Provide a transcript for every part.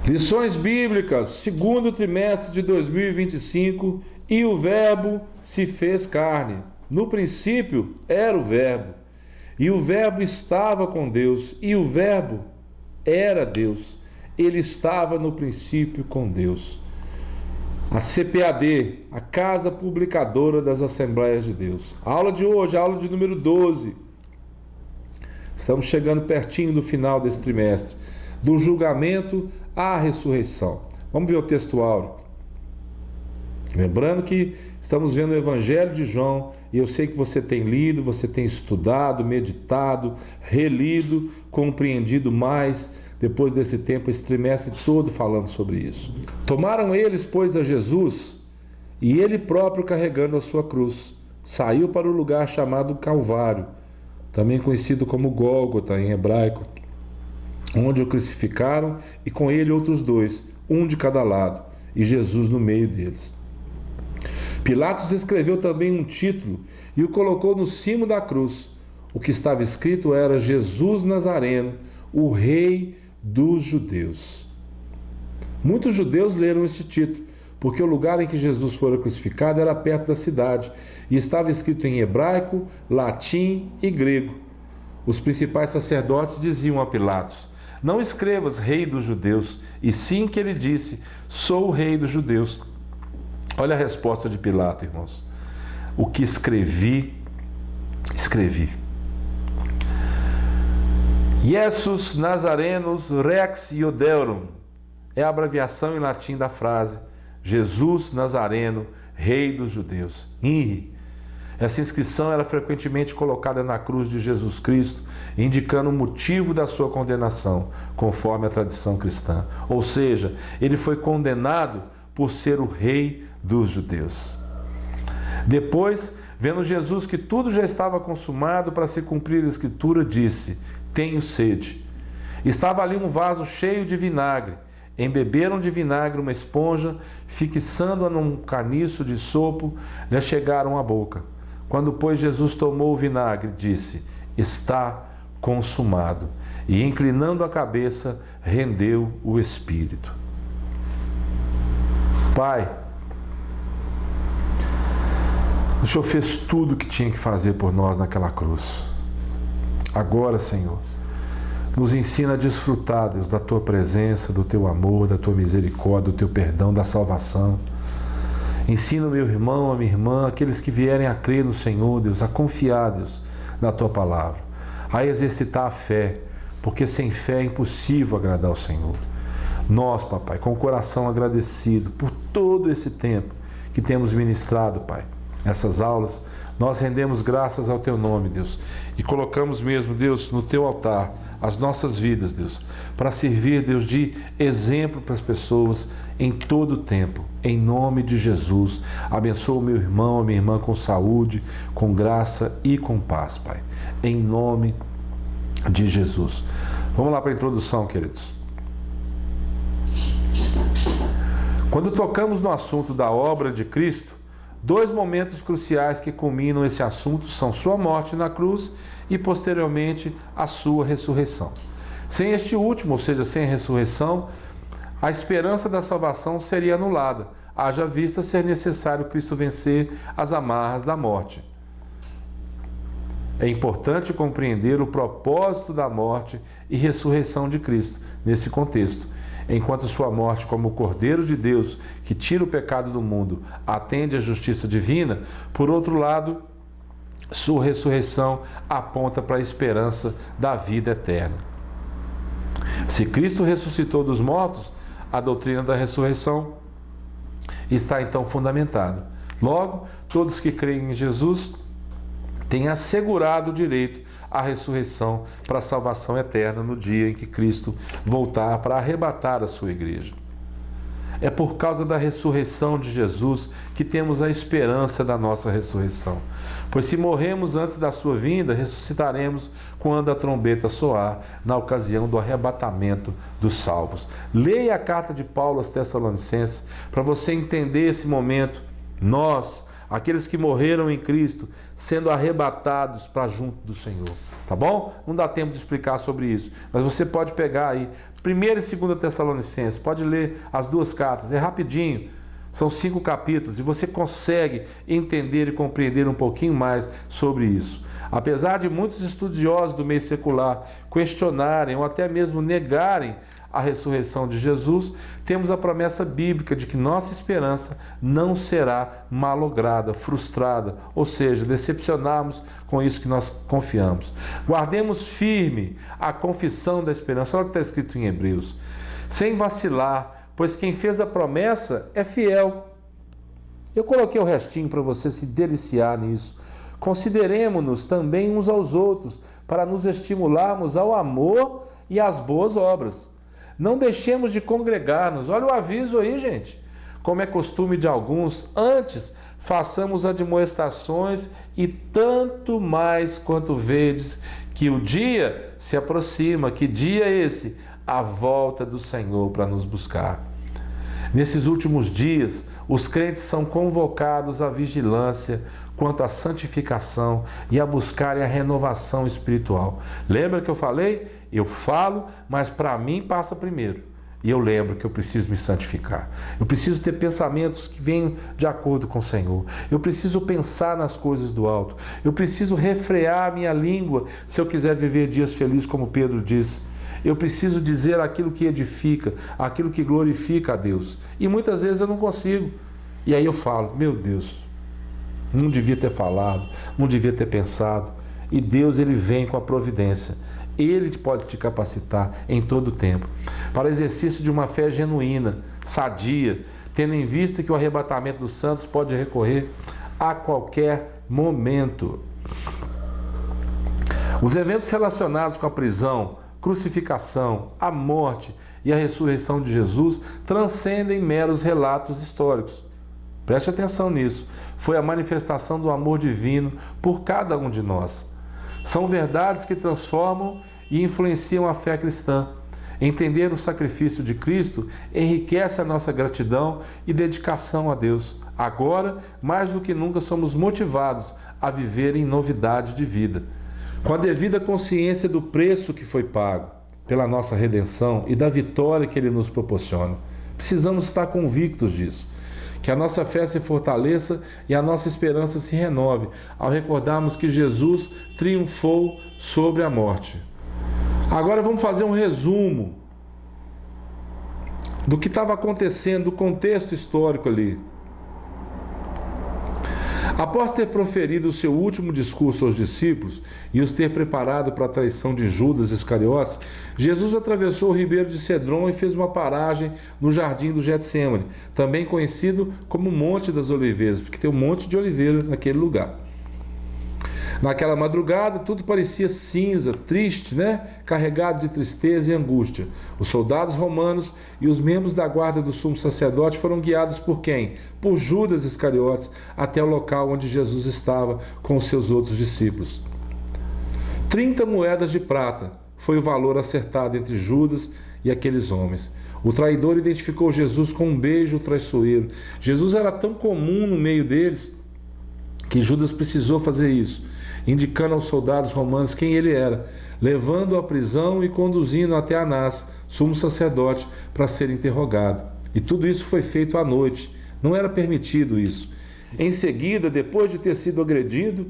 Lições bíblicas, segundo trimestre de 2025, e o Verbo se fez carne. No princípio era o Verbo, e o Verbo estava com Deus, e o Verbo era Deus. Ele estava no princípio com Deus. A CPAD, a Casa Publicadora das Assembleias de Deus. A aula de hoje, a aula de número 12. Estamos chegando pertinho do final desse trimestre. Do julgamento à ressurreição. Vamos ver o texto áureo. Lembrando que estamos vendo o Evangelho de João, e eu sei que você tem lido, você tem estudado, meditado, relido, compreendido mais, depois desse tempo, esse trimestre todo falando sobre isso. Tomaram eles, pois, a Jesus, e ele próprio carregando a sua cruz, saiu para o lugar chamado Calvário, também conhecido como Gólgota em hebraico, onde o crucificaram, e com ele outros dois, um de cada lado, e Jesus no meio deles. Pilatos escreveu também um título e o colocou no cimo da cruz. O que estava escrito era: Jesus Nazareno, o Rei dos Judeus. Muitos judeus leram este título, porque o lugar em que Jesus fora crucificado era perto da cidade, e estava escrito em hebraico, latim e grego. Os principais sacerdotes diziam a Pilatos: não escrevas Rei dos Judeus, e sim que ele disse: sou o Rei dos Judeus. Olha a resposta de Pilato, irmãos. O que escrevi, escrevi. Iesus Nazarenus Rex Iudeorum é a abreviação em latim da frase Jesus Nazareno, Rei dos Judeus. INRI. Essa inscrição era frequentemente colocada na cruz de Jesus Cristo, indicando o motivo da sua condenação, conforme a tradição cristã. Ou seja, ele foi condenado por ser o Rei dos Judeus. Depois, vendo Jesus que tudo já estava consumado para se cumprir a Escritura, disse: tenho sede. Estava ali um vaso cheio de vinagre. Embeberam de vinagre uma esponja, fixando-a num caniço de sopo, lhe chegaram à boca. Quando, pois, Jesus tomou o vinagre, disse: está consumado. E, inclinando a cabeça, rendeu o espírito. Pai, o Senhor fez tudo o que tinha que fazer por nós naquela cruz. Agora, Senhor, nos ensina a desfrutar, Deus, da Tua presença, do Teu amor, da Tua misericórdia, do Teu perdão, da salvação. Ensina o meu irmão, a minha irmã, aqueles que vierem a crer no Senhor, Deus, a confiar, Deus, na Tua palavra, a exercitar a fé, porque sem fé é impossível agradar ao Senhor. Nós, papai, com o coração agradecido por todo esse tempo que temos ministrado, Pai, essas aulas, nós rendemos graças ao Teu nome, Deus, e colocamos mesmo, Deus, no Teu altar as nossas vidas, Deus, para servir, Deus, de exemplo para as pessoas em todo o tempo. Em nome de Jesus, abençoa o meu irmão, a minha irmã com saúde, com graça e com paz, Pai. Em nome de Jesus. Vamos lá para a introdução, queridos. Quando tocamos no assunto da obra de Cristo, dois momentos cruciais que culminam esse assunto são sua morte na cruz e, posteriormente, a sua ressurreição. Sem este último, ou seja, sem a ressurreição, a esperança da salvação seria anulada, haja vista ser necessário Cristo vencer as amarras da morte. É importante compreender o propósito da morte e ressurreição de Cristo nesse contexto. Enquanto sua morte como Cordeiro de Deus, que tira o pecado do mundo, atende à justiça divina, por outro lado, sua ressurreição aponta para a esperança da vida eterna. Se Cristo ressuscitou dos mortos, a doutrina da ressurreição está então fundamentada. Logo, todos que creem em Jesus têm assegurado o direito à ressurreição para a salvação eterna no dia em que Cristo voltar para arrebatar a sua igreja. É por causa da ressurreição de Jesus que temos a esperança da nossa ressurreição. Pois se morremos antes da sua vinda, ressuscitaremos quando a trombeta soar, na ocasião do arrebatamento dos salvos. Leia a carta de Paulo aos Tessalonicenses para você entender esse momento. Nós, aqueles que morreram em Cristo, sendo arrebatados para junto do Senhor. Tá bom? Não dá tempo de explicar sobre isso, mas você pode pegar aí 1ª e 2ª Tessalonicenses, pode ler as 2 cartas, é rapidinho, são 5 capítulos e você consegue entender e compreender um pouquinho mais sobre isso. Apesar de muitos estudiosos do meio secular questionarem ou até mesmo negarem a ressurreição de Jesus, temos a promessa bíblica de que nossa esperança não será malograda, frustrada, ou seja, decepcionarmos com isso que nós confiamos. Guardemos firme a confissão da esperança, olha o que está escrito em Hebreus, sem vacilar, pois quem fez a promessa é fiel. Eu coloquei o restinho para você se deliciar nisso. Consideremo-nos também uns aos outros, para nos estimularmos ao amor e às boas obras. Não deixemos de congregar-nos. Olha o aviso aí, gente. Como é costume de alguns, antes façamos admoestações e tanto mais quanto vedes que o dia se aproxima. Que dia é esse? A volta do Senhor para nos buscar. Nesses últimos dias, os crentes são convocados à vigilância quanto à santificação e a buscarem a renovação espiritual. Lembra que eu falei? Eu falo, mas para mim passa primeiro. E eu lembro que eu preciso me santificar. Eu preciso ter pensamentos que venham de acordo com o Senhor. Eu preciso pensar nas coisas do alto. Eu preciso refrear a minha língua se eu quiser viver dias felizes, como Pedro disse. Eu preciso dizer aquilo que edifica, aquilo que glorifica a Deus. E muitas vezes eu não consigo. E aí eu falo, meu Deus, não devia ter falado, não devia ter pensado. E Deus, Ele vem com a providência. Ele pode te capacitar em todo o tempo para o exercício de uma fé genuína, sadia, tendo em vista que o arrebatamento dos santos pode recorrer a qualquer momento. Os eventos relacionados com a prisão, crucificação, a morte e a ressurreição de Jesus transcendem meros relatos históricos. Preste atenção nisso. Foi a manifestação do amor divino por cada um de nós. São verdades que transformam e influenciam a fé cristã. Entender o sacrifício de Cristo enriquece a nossa gratidão e dedicação a Deus. Agora, mais do que nunca, somos motivados a viver em novidade de vida, com a devida consciência do preço que foi pago pela nossa redenção e da vitória que Ele nos proporciona. Precisamos estar convictos disso. Que a nossa fé se fortaleça e a nossa esperança se renove ao recordarmos que Jesus triunfou sobre a morte. Agora vamos fazer um resumo do que estava acontecendo, do contexto histórico ali. Após ter proferido o seu último discurso aos discípulos e os ter preparado para a traição de Judas Iscariotes, Jesus atravessou o ribeiro de Cedron e fez uma paragem no jardim do Getsêmani, também conhecido como Monte das Oliveiras, porque tem um monte de oliveira naquele lugar. Naquela madrugada, tudo parecia cinza, triste, carregado de tristeza e angústia. Os soldados romanos e os membros da guarda do sumo sacerdote foram guiados por quem? Por Judas Iscariotes, até o local onde Jesus estava com os seus outros discípulos. 30 moedas de prata foi o valor acertado entre Judas e aqueles homens. O traidor identificou Jesus com um beijo traiçoeiro. Jesus era tão comum no meio deles que Judas precisou fazer isso, indicando aos soldados romanos quem ele era, levando-o à prisão e conduzindo até Anás, sumo sacerdote, para ser interrogado. E tudo isso foi feito à noite, não era permitido isso. Em seguida, depois de ter sido agredido,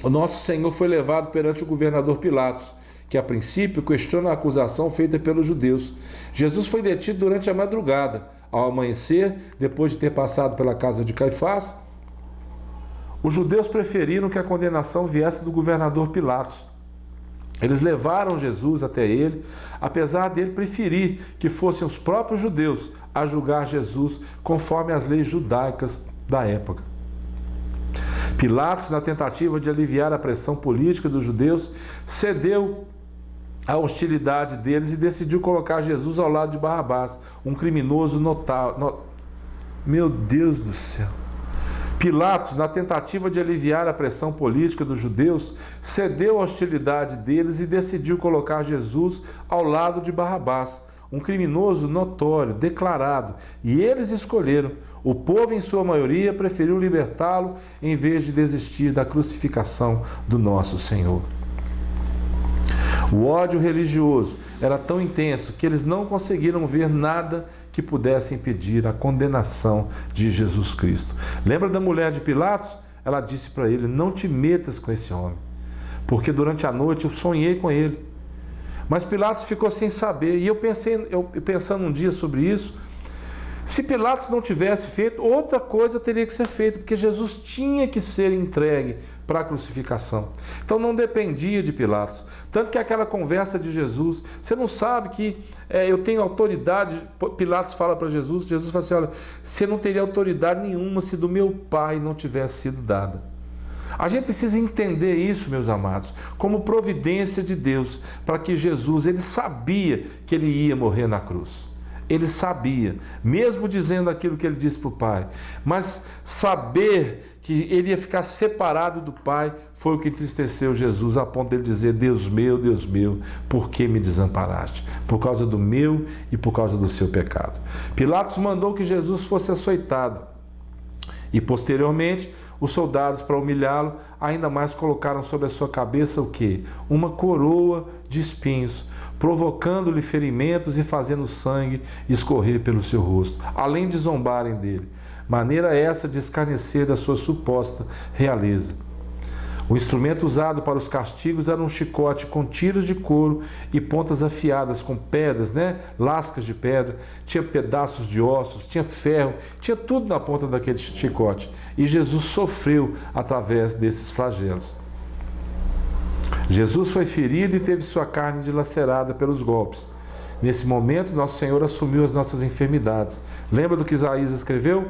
o nosso Senhor foi levado perante o governador Pilatos, que a princípio questiona a acusação feita pelos judeus. Jesus foi detido durante a madrugada. Ao amanhecer, depois de ter passado pela casa de Caifás, os judeus preferiram que a condenação viesse do governador Pilatos. Eles levaram Jesus até ele, apesar dele preferir que fossem os próprios judeus a julgar Jesus conforme as leis judaicas da época. Pilatos, na tentativa de aliviar a pressão política dos judeus, cedeu à hostilidade deles e decidiu colocar Jesus ao lado de Barrabás, um criminoso notável. Meu Deus do céu! Pilatos, na tentativa de aliviar a pressão política dos judeus, cedeu à hostilidade deles e decidiu colocar Jesus ao lado de Barrabás, um criminoso notório, declarado, e eles escolheram. O povo, em sua maioria, preferiu libertá-lo em vez de desistir da crucificação do nosso Senhor. O ódio religioso era tão intenso que eles não conseguiram ver nada que pudesse impedir a condenação de Jesus Cristo. Lembra da mulher de Pilatos? Ela disse para ele: não te metas com esse homem, porque durante a noite eu sonhei com ele. Mas Pilatos ficou sem saber. E eu pensando um dia sobre isso, se Pilatos não tivesse feito, outra coisa teria que ser feita, porque Jesus tinha que ser entregue para a crucificação. Então não dependia de Pilatos. Tanto que aquela conversa de Jesus, você não sabe que eu tenho autoridade, Pilatos fala para Jesus, Jesus fala assim: olha, você não teria autoridade nenhuma se do meu Pai não tivesse sido dada. A gente precisa entender isso, meus amados, como providência de Deus, para que Jesus, ele sabia que ele ia morrer na cruz. Ele sabia, mesmo dizendo aquilo que ele disse para o Pai, mas saber que ele ia ficar separado do Pai foi o que entristeceu Jesus, a ponto de ele dizer: Deus meu, por que me desamparaste? Por causa do meu e por causa do seu pecado. Pilatos mandou que Jesus fosse açoitado e posteriormente os soldados, para humilhá-lo, ainda mais colocaram sobre a sua cabeça o quê? Uma coroa de espinhos, provocando-lhe ferimentos e fazendo sangue escorrer pelo seu rosto, além de zombarem dele. Maneira essa de escarnecer da sua suposta realeza. O instrumento usado para os castigos era um chicote com tiras de couro e pontas afiadas com pedras, lascas de pedra, tinha pedaços de ossos, tinha ferro, tinha tudo na ponta daquele chicote. E Jesus sofreu através desses flagelos. Jesus foi ferido e teve sua carne dilacerada pelos golpes. Nesse momento, nosso Senhor assumiu as nossas enfermidades. Lembra do que Isaías escreveu?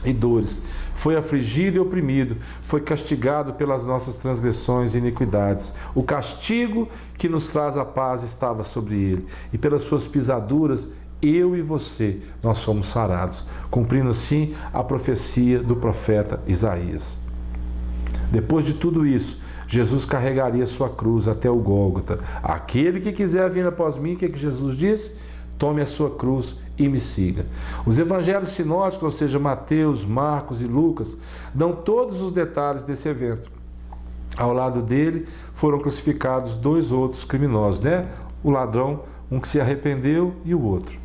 E dores. Foi afligido e oprimido, foi castigado pelas nossas transgressões e iniquidades. O castigo que nos traz a paz estava sobre ele, e pelas suas pisaduras, eu e você, nós fomos sarados, cumprindo assim a profecia do profeta Isaías. Depois de tudo isso, Jesus carregaria sua cruz até o Gólgota. Aquele que quiser vir após mim, o que Jesus disse? Tome a sua cruz e me siga. Os evangelhos sinóticos, ou seja, Mateus, Marcos e Lucas, dão todos os detalhes desse evento. Ao lado dele foram crucificados dois outros criminosos, O ladrão, um que se arrependeu, e o outro.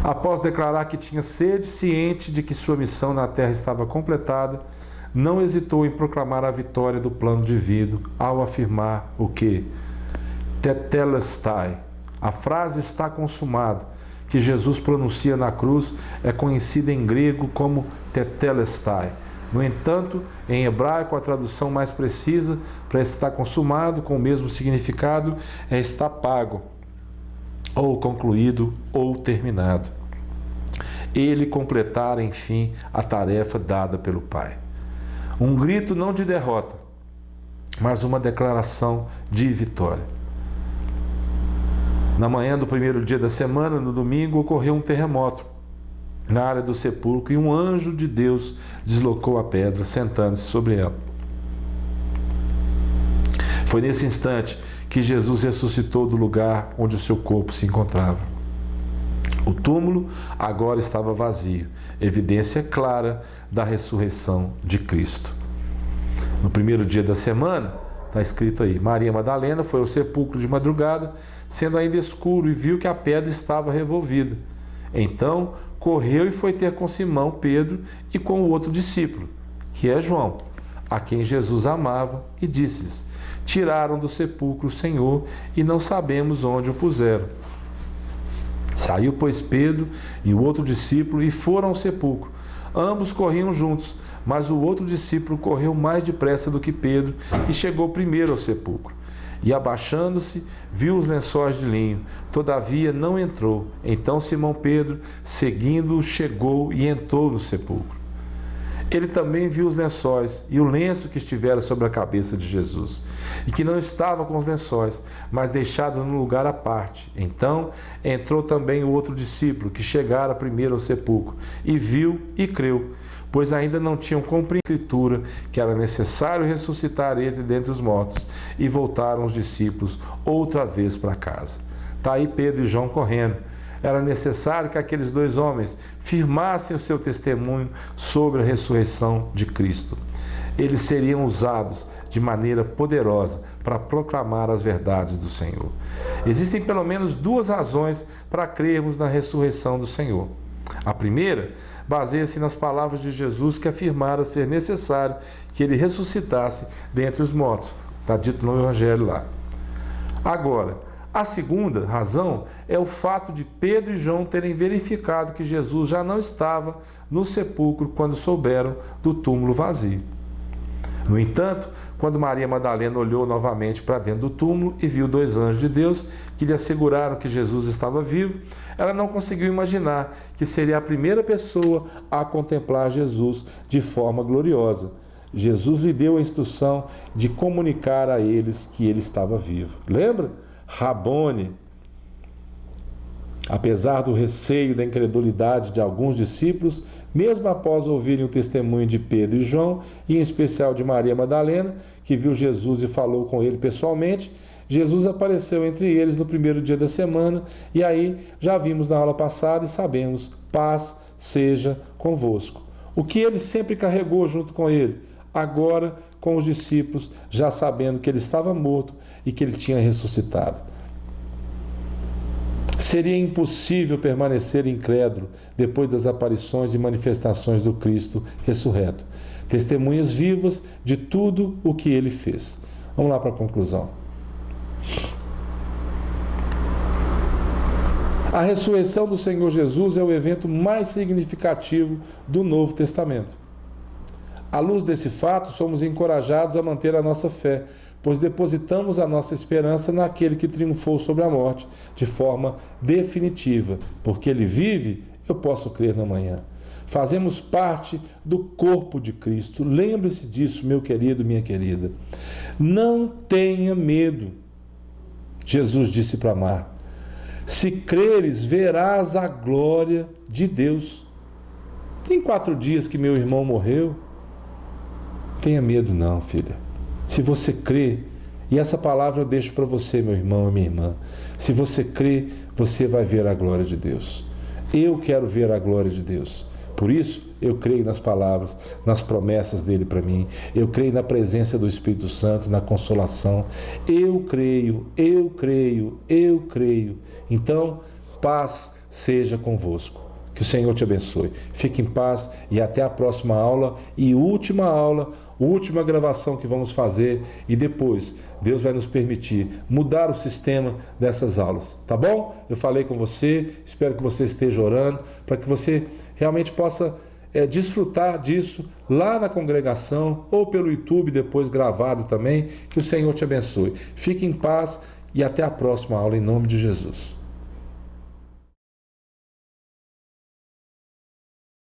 Após declarar que tinha sede, ciente de que sua missão na terra estava completada, não hesitou em proclamar a vitória do plano divino ao afirmar o que? Tetelestai. A frase "está consumado", que Jesus pronuncia na cruz, é conhecida em grego como tetelestai. No entanto, em hebraico, a tradução mais precisa para "estar consumado", com o mesmo significado, é "está pago", ou concluído, ou terminado. Ele completara, enfim, a tarefa dada pelo Pai. Um grito não de derrota, mas uma declaração de vitória. Na manhã do primeiro dia da semana, no domingo, ocorreu um terremoto na área do sepulcro e um anjo de Deus deslocou a pedra, sentando-se sobre ela. Foi nesse instante que Jesus ressuscitou do lugar onde o seu corpo se encontrava. O túmulo agora estava vazio, evidência clara da ressurreição de Cristo. No primeiro dia da semana, está escrito aí: Maria Madalena foi ao sepulcro de madrugada, sendo ainda escuro, e viu que a pedra estava revolvida. Então correu e foi ter com Simão Pedro e com o outro discípulo, que é João, a quem Jesus amava, e disse-lhes: tiraram do sepulcro o Senhor e não sabemos onde o puseram. Saiu, pois, Pedro e o outro discípulo e foram ao sepulcro. Ambos corriam juntos, mas o outro discípulo correu mais depressa do que Pedro e chegou primeiro ao sepulcro. E, abaixando-se, viu os lençóis de linho, todavia não entrou. Então Simão Pedro, seguindo-o, chegou e entrou no sepulcro. Ele também viu os lençóis e o lenço que estivera sobre a cabeça de Jesus, e que não estava com os lençóis, mas deixado num lugar à parte. Então entrou também o outro discípulo, que chegara primeiro ao sepulcro, e viu e creu, pois ainda não tinham compreendido a Escritura, que era necessário ressuscitar ele dentre os mortos, e voltaram os discípulos outra vez para casa. Está aí Pedro e João correndo. Era necessário que aqueles dois homens firmassem o seu testemunho sobre a ressurreição de Cristo. Eles seriam usados de maneira poderosa para proclamar as verdades do Senhor. Existem pelo menos duas razões para crermos na ressurreição do Senhor. A primeira baseia-se nas palavras de Jesus que afirmara ser necessário que ele ressuscitasse dentre os mortos. Está dito no Evangelho lá. Agora, a segunda razão é o fato de Pedro e João terem verificado que Jesus já não estava no sepulcro quando souberam do túmulo vazio. No entanto, quando Maria Madalena olhou novamente para dentro do túmulo e viu dois anjos de Deus que lhe asseguraram que Jesus estava vivo, ela não conseguiu imaginar que seria a primeira pessoa a contemplar Jesus de forma gloriosa. Jesus lhe deu a instrução de comunicar a eles que ele estava vivo. Lembra? Rabone. Apesar do receio e da incredulidade de alguns discípulos, mesmo após ouvirem o testemunho de Pedro e João, e em especial de Maria Madalena, que viu Jesus e falou com ele pessoalmente, Jesus apareceu entre eles no primeiro dia da semana, e aí já vimos na aula passada e sabemos: paz seja convosco. O que ele sempre carregou junto com ele, agora com os discípulos, já sabendo que ele estava morto e que ele tinha ressuscitado. Seria impossível permanecer incrédulo depois das aparições e manifestações do Cristo ressurreto. Testemunhas vivas de tudo o que ele fez. Vamos lá para a conclusão. A ressurreição do Senhor Jesus é o evento mais significativo do Novo Testamento. À luz desse fato, somos encorajados a manter a nossa fé, pois depositamos a nossa esperança naquele que triunfou sobre a morte de forma definitiva. Porque ele vive, eu posso crer na manhã. Fazemos parte do corpo de Cristo. Lembre-se disso, meu querido, minha querida. Não tenha medo. Jesus disse para Marta: se creres, verás a glória de Deus. Tem 4 dias que meu irmão morreu. Tenha medo não, filha. Se você crê, e essa palavra eu deixo para você, meu irmão e minha irmã, se você crê, você vai ver a glória de Deus. Eu quero ver a glória de Deus. Por isso, eu creio nas palavras, nas promessas dele para mim. Eu creio na presença do Espírito Santo, na consolação. Eu creio. Então, paz seja convosco. Que o Senhor te abençoe. Fique em paz e até a próxima aula e última gravação que vamos fazer, e depois Deus vai nos permitir mudar o sistema dessas aulas, tá bom? Eu falei com você, espero que você esteja orando para que você realmente possa desfrutar disso lá na congregação ou pelo YouTube depois gravado também. Que o Senhor te abençoe. Fique em paz e até a próxima aula em nome de Jesus.